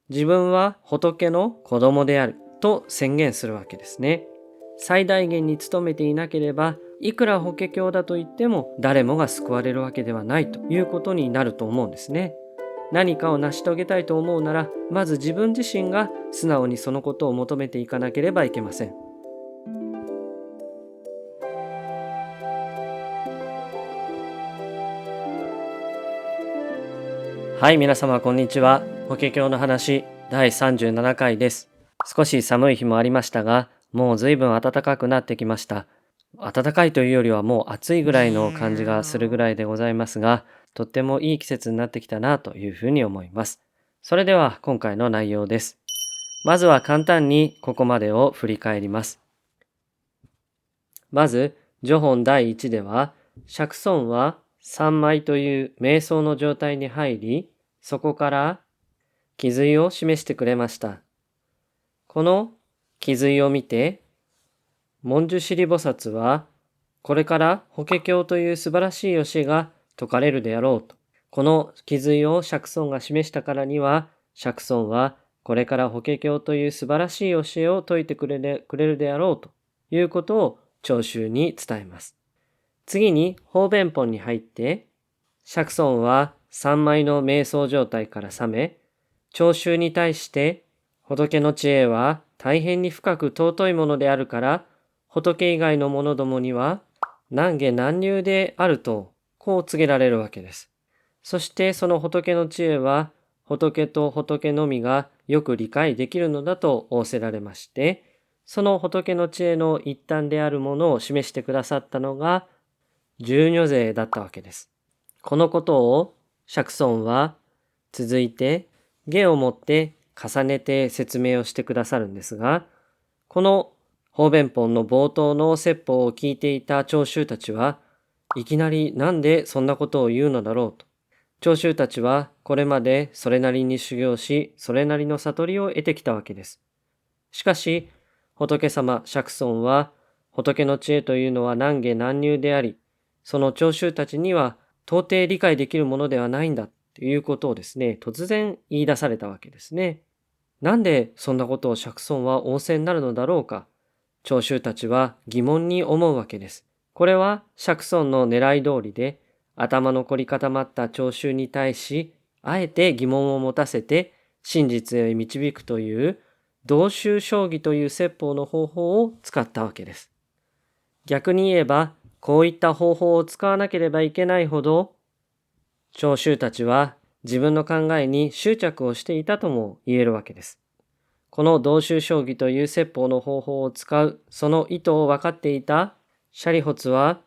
自分は仏の子供であると宣言するわけですね。最大限に努めていなければ、いくら法華経だと言っても誰もが救われるわけではないということになると思うんですね。何かを成し遂げたいと思うなら、まず自分自身が素直にそのことを求めていかなければいけません。はい、皆様こんにちは。法華経の話第37回です。少し寒い日もありましたが、もう随分暖かくなってきました。暖かいというよりはもう暑いぐらいの感じがするぐらいでございますが、とってもいい季節になってきたなというふうに思います。それでは今回の内容です。まずは簡単にここまでを振り返ります。まず、序本第1では、釈尊は三昧という瞑想の状態に入り、そこから気髄を示してくれました。この気髄を見て、文殊師利菩薩は、これから法華経という素晴らしい教えが説かれるであろうと。この気髄を釈尊が示したからには、釈尊はこれから法華経という素晴らしい教えを説いてくれるであろうということを聴衆に伝えます。次に方便本に入って、釈尊は三昧の瞑想状態から覚め、聴衆に対して仏の知恵は大変に深く尊いものであるから、仏以外の者どもには難下難入であると、こう告げられるわけです。そしてその仏の知恵は、仏と仏のみがよく理解できるのだと仰せられまして、その仏の知恵の一端であるものを示してくださったのが、十如勢だったわけです。このことを釈尊は続いて下をもって重ねて説明をしてくださるんですが、この方便本の冒頭の説法を聞いていた聴衆たちはいきなりなんでそんなことを言うのだろうと。聴衆たちはこれまでそれなりに修行し、それなりの悟りを得てきたわけです。しかし仏様釈尊は、仏の知恵というのは難下難入であり、その聴衆たちには到底理解できるものではないんだということをですね、突然言い出されたわけですね。なんでそんなことを釈尊は仰せになるのだろうか。聴衆たちは疑問に思うわけです。これは釈尊の狙い通りで、頭の凝り固まった聴衆に対し、あえて疑問を持たせて真実へ導くという同宗将棋という説法の方法を使ったわけです。逆に言えば、こういった方法を使わなければいけないほど、聴衆たちは自分の考えに執着をしていたとも言えるわけです。この同宗将棋という説法の方法を使う、その意図を分かっていたシャリホツは、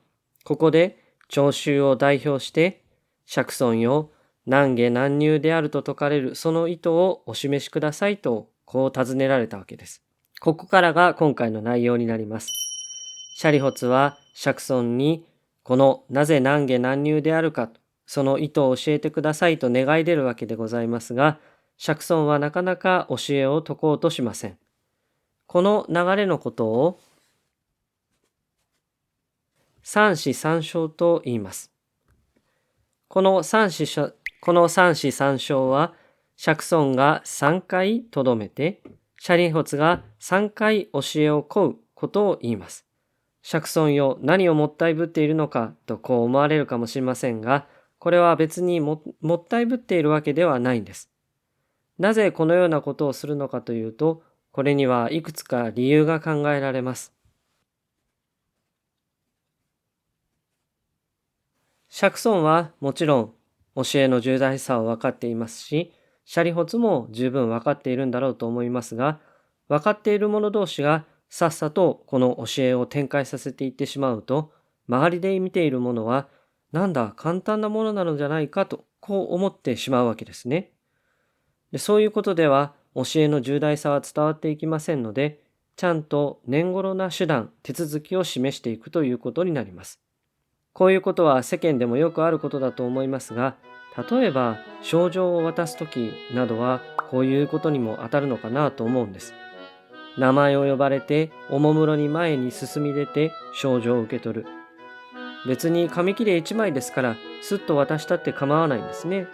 ここで聴衆を代表して、釈尊よ、難下難入であると説かれるその意図をお示しくださいと、こう尋ねられたわけです。ここからが今回の内容になります。シャリホツは釈尊に、このなぜ難下難入であるかと、その意図を教えてくださいと願い出るわけでございますが、釈尊はなかなか教えを説こうとしません。この流れのことを三子三称と言います。この三子三称は釈尊が3回とどめて、シャリホツが3回教えを請うことを言います。釈尊よ、何をもったいぶっているのかとこう思われるかもしれませんが、これは別にもったいぶっているわけではないんです。なぜこのようなことをするのかというと、これにはいくつか理由が考えられます。釈尊はもちろん教えの重大さを分かっていますし、シャリホツも十分分かっているんだろうと思いますが、分かっている者同士がさっさとこの教えを展開させていってしまうと、周りで見ている者は、なんだ簡単なものなのじゃないかと、こう思ってしまうわけですね。そういうことでは教えの重大さは伝わっていきませんので、ちゃんと年頃な手段、手続きを示していくということになります。こういうことは世間でもよくあることだと思いますが、例えば賞状を渡すときなどはこういうことにも当たるのかなと思うんです。名前を呼ばれておもむろに前に進み出て賞状を受け取る。別に紙切れ1枚ですからすっと渡したって構わないんですね。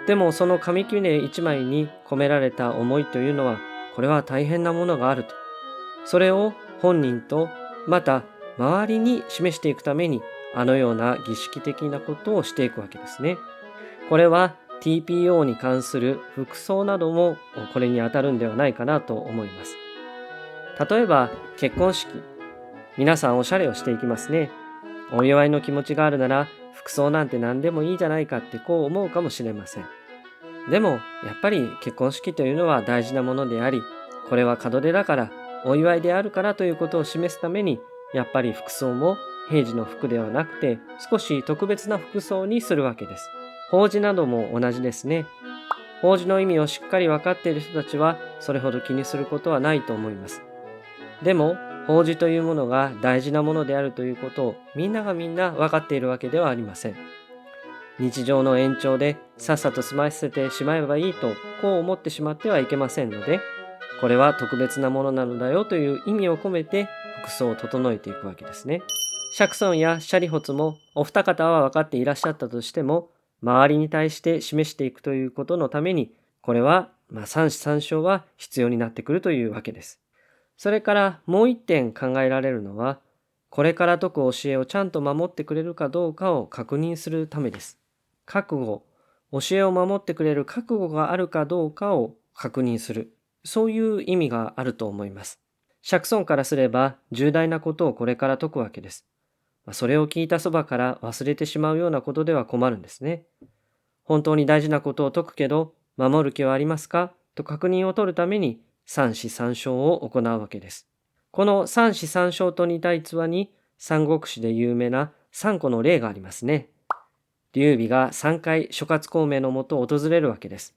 でもその紙切れ一枚に込められた思いというのは、これは大変なものがあると。それを本人とまた周りに示していくために、あのような儀式的なことをしていくわけですね。これは TPO に関する服装などもこれに当たるんではないかなと思います。例えば結婚式、皆さんおしゃれをしていきますね。お祝いの気持ちがあるなら服装なんて何でもいいじゃないかってこう思うかもしれません。でもやっぱり結婚式というのは大事なものであり、これは門出だからお祝いであるからということを示すために、やっぱり服装も平時の服ではなくて少し特別な服装にするわけです。法事なども同じですね。法事の意味をしっかり分かっている人たちはそれほど気にすることはないと思います。でも法事というものが大事なものであるということをみんながみんな分かっているわけではありません。日常の延長でさっさと済ませてしまえばいいとこう思ってしまってはいけませんので、これは特別なものなのだよという意味を込めて服装を整えていくわけですね。釈尊や舍利発もお二方は分かっていらっしゃったとしても、周りに対して示していくということのために、これは三子三唱は必要になってくるというわけです。それからもう一点考えられるのは、これから説く教えをちゃんと守ってくれるかどうかを確認するためです。覚悟、教えを守ってくれる覚悟があるかどうかを確認する。そういう意味があると思います。釈尊からすれば重大なことをこれから説くわけです。それを聞いたそばから忘れてしまうようなことでは困るんですね。本当に大事なことを説くけど、守る気はありますかと確認を取るために三子三唱を行うわけです。この三子三唱と似た逸話に三国志で有名な三個の例がありますね。劉備が3回諸葛孔明のもとを訪れるわけです。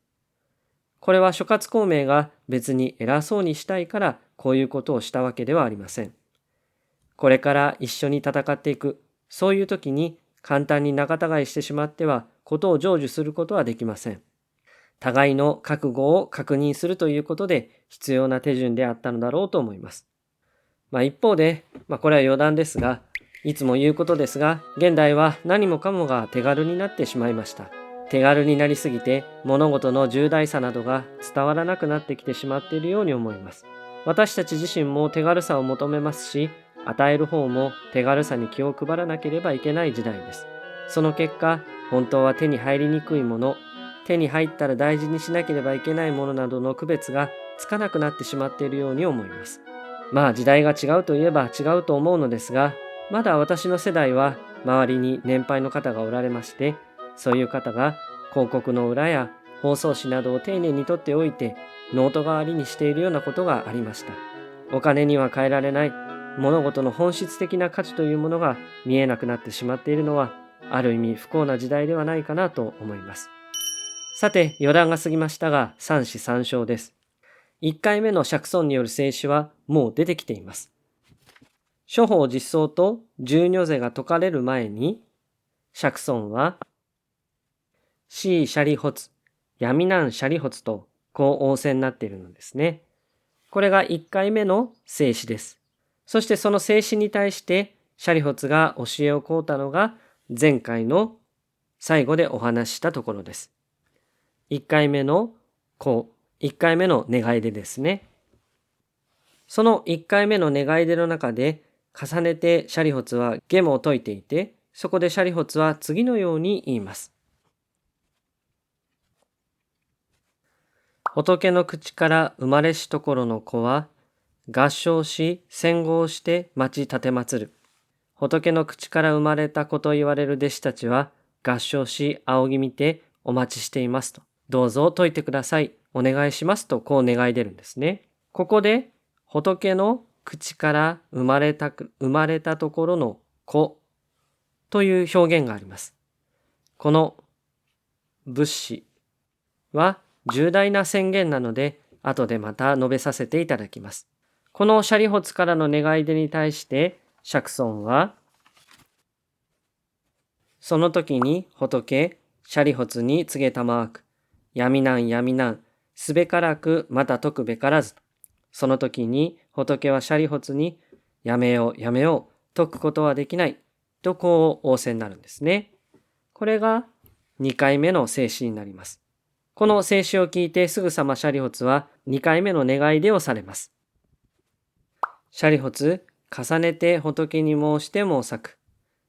これは諸葛孔明が別に偉そうにしたいからこういうことをしたわけではありません。これから一緒に戦っていく、そういう時に簡単に仲違いしてしまってはことを成就することはできません。互いの覚悟を確認するということで必要な手順であったのだろうと思います。一方で、これは余談ですが、いつも言うことですが、現代は何もかもが手軽になってしまいました。手軽になりすぎて物事の重大さなどが伝わらなくなってきてしまっているように思います。私たち自身も手軽さを求めますし、与える方も手軽さに気を配らなければいけない時代です。その結果、本当は手に入りにくいもの、手に入ったら大事にしなければいけないものなどの区別がつかなくなってしまっているように思います。時代が違うといえば違うと思うのですが、まだ私の世代は周りに年配の方がおられまして、そういう方が広告の裏や包装紙などを丁寧に取っておいてノート代わりにしているようなことがありました。お金には変えられない物事の本質的な価値というものが見えなくなってしまっているのは、ある意味不幸な時代ではないかなと思います。さて、余談が過ぎましたが、三子三唱です。1回目の釈尊による聖詩はもう出てきています。諸法実相と十如是が説かれる前に、釈尊は、シーシャリホツ、闇南シャリホツとこう仰せになっているのですね。これが1回目の聖詩です。そしてその聖詩に対してシャリホツが教えを請うたのが前回の最後でお話ししたところです。1回目の1回目の願い出ですね。その1回目の願い出の中で重ねてシャリホツはゲモを説いていて、そこでシャリホツは次のように言います。仏の口から生まれしところの子は、合唱し、戦号して待ち立て祭る。仏の口から生まれた子と言われる弟子たちは、合唱し、仰ぎ見てお待ちしていますと。どうぞ説いてください。お願いしますと、こう願い出るんですね。ここで、仏の口から生まれたところの子という表現があります。この仏詞は重大な宣言なので、後でまた述べさせていただきます。このシャリホツからの願い出に対して釈尊は、その時に仏シャリホツに告げたまわく、闇なん闇なん、すべからくまた説くべからず。その時に仏はシャリホツに、やめようやめよう、説くことはできない、とこう仰せになるんですね。これが2回目の聖詩になります。この聖詩を聞いてすぐさまシャリホツは2回目の願い出をされます。シャリホツ、重ねて仏に申しても咲く。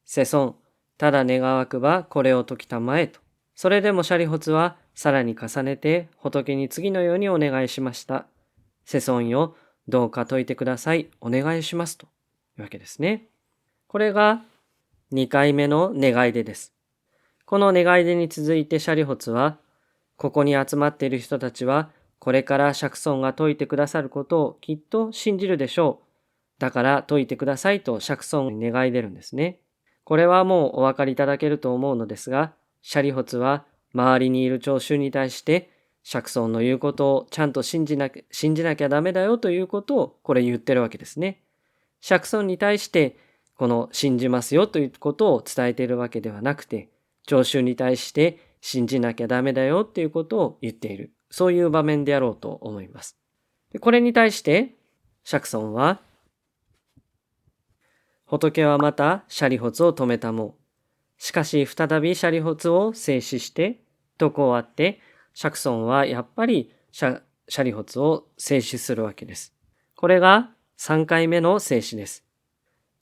世尊、ただ願わくばこれを解きたまえと。それでもシャリホツはさらに重ねて仏に次のようにお願いしました。世尊よ、どうか解いてください。お願いしますというわけですね。これが2回目の願い出です。この願い出に続いてシャリホツは、ここに集まっている人たちは、これから釈尊が説いてくださることをきっと信じるでしょう。だから説いてくださいと釈尊に願い出るんですね。これはもうお分かりいただけると思うのですが、シャリホツは周りにいる聴衆に対して、釈尊の言うことをちゃんと信じなきゃダメだよということをこれ言ってるわけですね。釈尊に対してこの信じますよということを伝えているわけではなくて、聴衆に対して信じなきゃダメだよということを言っている。そういう場面であろうと思います。これに対して釈尊は、仏はまたシャリホツを止めたもう。しかし再びシャリホツを制止してとこうあって、釈尊はやっぱりシャリホツを制止するわけです。これが3回目の制止です。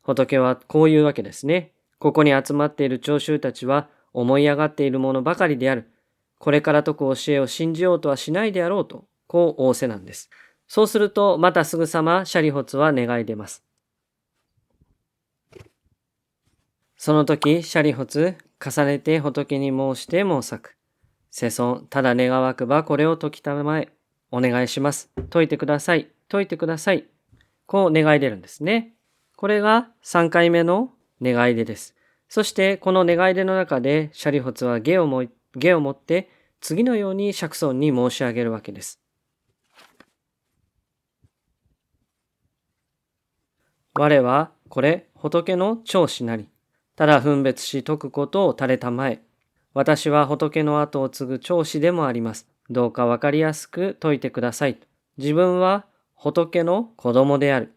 仏はこういうわけですね。ここに集まっている聴衆たちは思い上がっているものばかりである。これから説く教えを信じようとはしないであろうと、こう仰せなんです。そうするとまたすぐさまシャリホツは願い出ます。その時シャリホツ、重ねて仏に申して申さく。世尊、ただ願わくばこれを解きたまえ。お願いします。解いてください。解いてください。こう願い出るんですね。これが3回目の願い出です。そしてこの願い出の中でシャリホツは下をもって次のように釈尊に申し上げるわけです。我はこれ仏の長子なり。ただ分別し説くことを垂れたまえ。私は仏の後を継ぐ長子でもあります。どうかわかりやすく説いてください。自分は仏の子供である。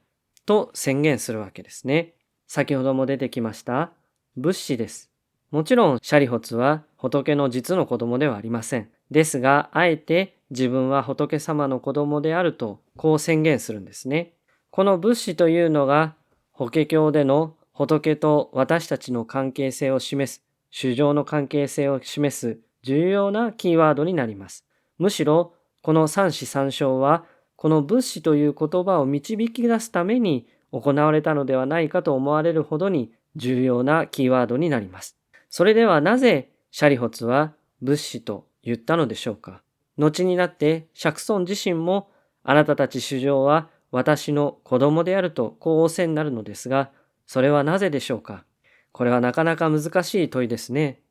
と宣言するわけですね。先ほども出てきました仏子です。もちろんシャリホツは仏の実の子供ではありません。ですが、あえて自分は仏様の子供であるとこう宣言するんですね。この仏子というのが法華経での仏と私たちの関係性を示す、衆生の関係性を示す重要なキーワードになります。むしろこの三子三称はこの仏子という言葉を導き出すために行われたのではないかと思われるほどに重要なキーワードになります。それではなぜシャリホツは仏子と言ったのでしょうか。後になって釈尊自身もあなたたち衆生は私の子供であるとこう仰せになるのですが、それはなぜでしょうか。これはなかなか難しい問いですね。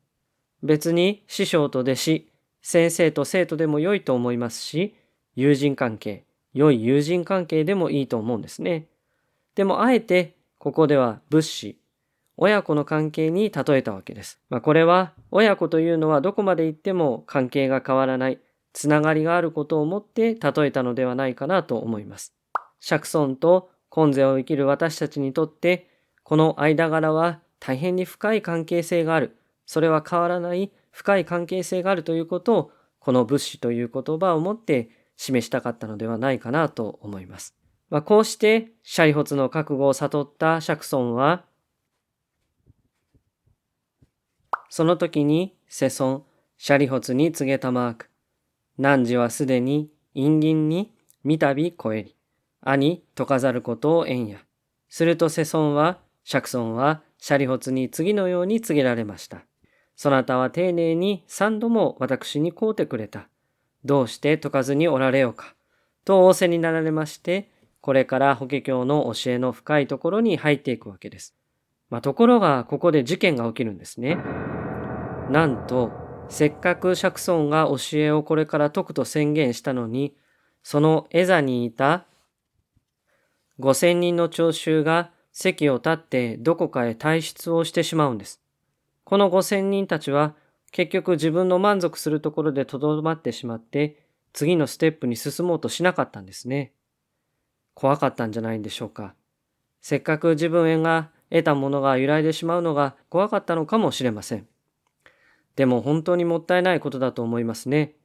別に師匠と弟子、先生と生徒でも良いと思いますし、友人関係、良い友人関係でもいいと思うんですね。でもあえてここでは仏子、親子の関係に例えたわけです。これは親子というのはどこまで行っても関係が変わらない、つながりがあることをもって例えたのではないかなと思います。釈尊と今世を生きる私たちにとって、この間柄は大変に深い関係性がある。それは変わらない深い関係性があるということを、この仏子という言葉をもって示したかったのではないかなと思います。こうしてシャリホツの覚悟を悟った釈尊は、その時に世尊、シャリホツに告げたまわく。汝はすでに陰銀に三度超えり、兄解かざることを縁や。すると世尊は、釈尊はシャリホツに次のように告げられました。そなたは丁寧に三度も私に請うてくれた。どうして解かずにおられようか。と仰せになられまして、これから法華経の教えの深いところに入っていくわけです。ところがここで事件が起きるんですね。なんと、せっかく釈尊が教えをこれから説くと宣言したのに、その絵座にいた5000人の聴衆が席を立ってどこかへ退出をしてしまうんです。この5000人たちは結局自分の満足するところでとどまってしまって次のステップに進もうとしなかったんですね。怖かったんじゃないんでしょうか。せっかく自分が得たものが揺らいでしまうのが怖かったのかもしれません。でも本当にもったいないことだと思いますね。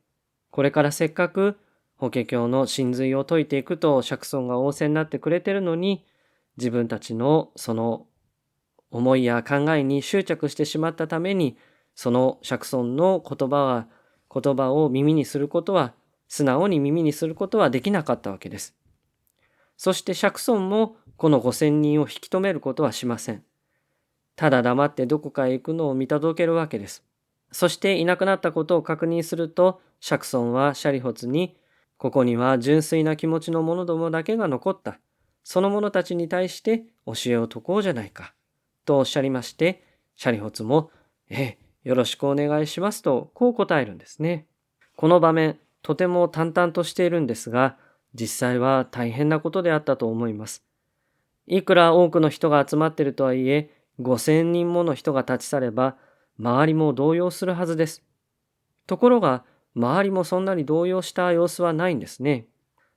これからせっかく法華経の真髄を説いていくと釈尊が仰せになってくれてるのに、自分たちのその思いや考えに執着してしまったために、その釈尊の言葉を耳にすることは、素直に耳にすることはできなかったわけです。そして釈尊もこの5000人を引き止めることはしません。ただ黙ってどこかへ行くのを見届けるわけです。そしていなくなったことを確認すると、釈尊は舍利弗に、ここには純粋な気持ちの者どもだけが残った。その者たちに対して教えを説こうじゃないか。とおっしゃりまして、舍利弗も、よろしくお願いしますと、こう答えるんですね。この場面、とても淡々としているんですが、実際は大変なことであったと思います。いくら多くの人が集まっているとはいえ、5000人もの人が立ち去れば、周りも動揺するはずです。ところが、周りもそんなに動揺した様子はないんですね。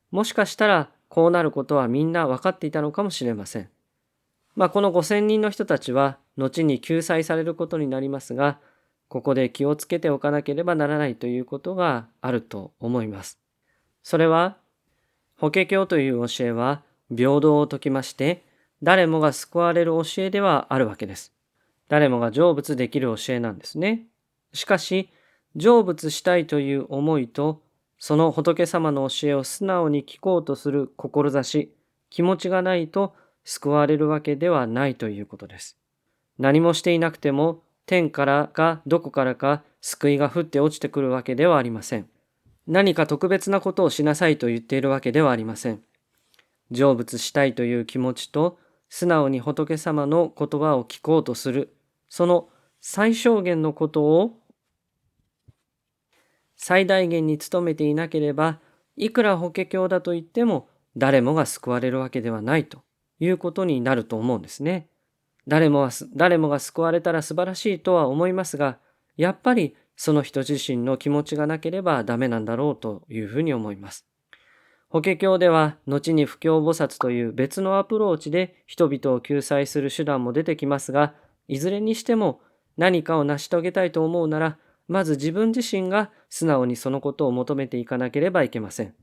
もしかしたら、こうなることはみんな分かっていたのかもしれません。この5000人の人たちは、後に救済されることになりますが、ここで気をつけておかなければならないということがあると思います。それは、法華経という教えは、平等を説きまして、誰もが救われる教えではあるわけです。誰もが成仏できる教えなんですね。しかし、成仏したいという思いと、その仏様の教えを素直に聞こうとする志、気持ちがないと救われるわけではないということです。何もしていなくても、天からかどこからか救いが降って落ちてくるわけではありません。何か特別なことをしなさいと言っているわけではありません。成仏したいという気持ちと、素直に仏様の言葉を聞こうとする、その最小限のことを最大限に努めていなければ、いくら法華経だと言っても誰もが救われるわけではないということになると思うんですね。誰もが救われたら素晴らしいとは思いますが、やっぱりその人自身の気持ちがなければダメなんだろうというふうに思います。法華経では、後に布教菩薩という別のアプローチで人々を救済する手段も出てきますが、いずれにしても何かを成し遂げたいと思うなら、まず自分自身が素直にそのことを求めていかなければいけません。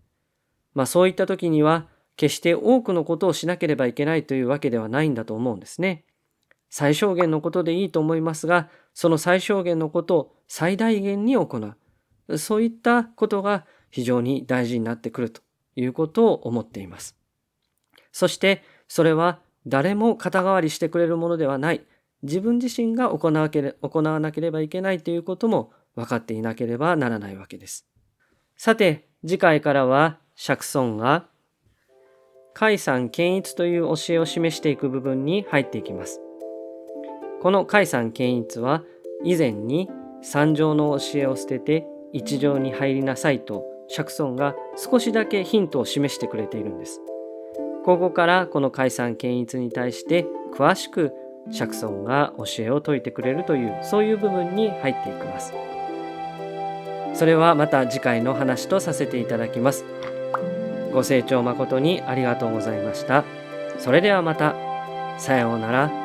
そういった時には、決して多くのことをしなければいけないというわけではないんだと思うんですね。最小限のことでいいと思いますが、その最小限のことを最大限に行う。そういったことが非常に大事になってくるということを思っています。そしてそれは誰も肩代わりしてくれるものではない。自分自身が行わなければいけないということも分かっていなければならないわけです。さて、次回からは釈尊が解散検一という教えを示していく部分に入っていきます。この解散検一は以前に三条の教えを捨てて一条に入りなさいと釈尊が少しだけヒントを示してくれているんです。ここからこの解散検一に対して詳しく釈尊が教えを説いてくれるという、そういう部分に入っていきます。それはまた次回の話とさせていただきます。ご清聴誠にありがとうございました。それではまた。さようなら。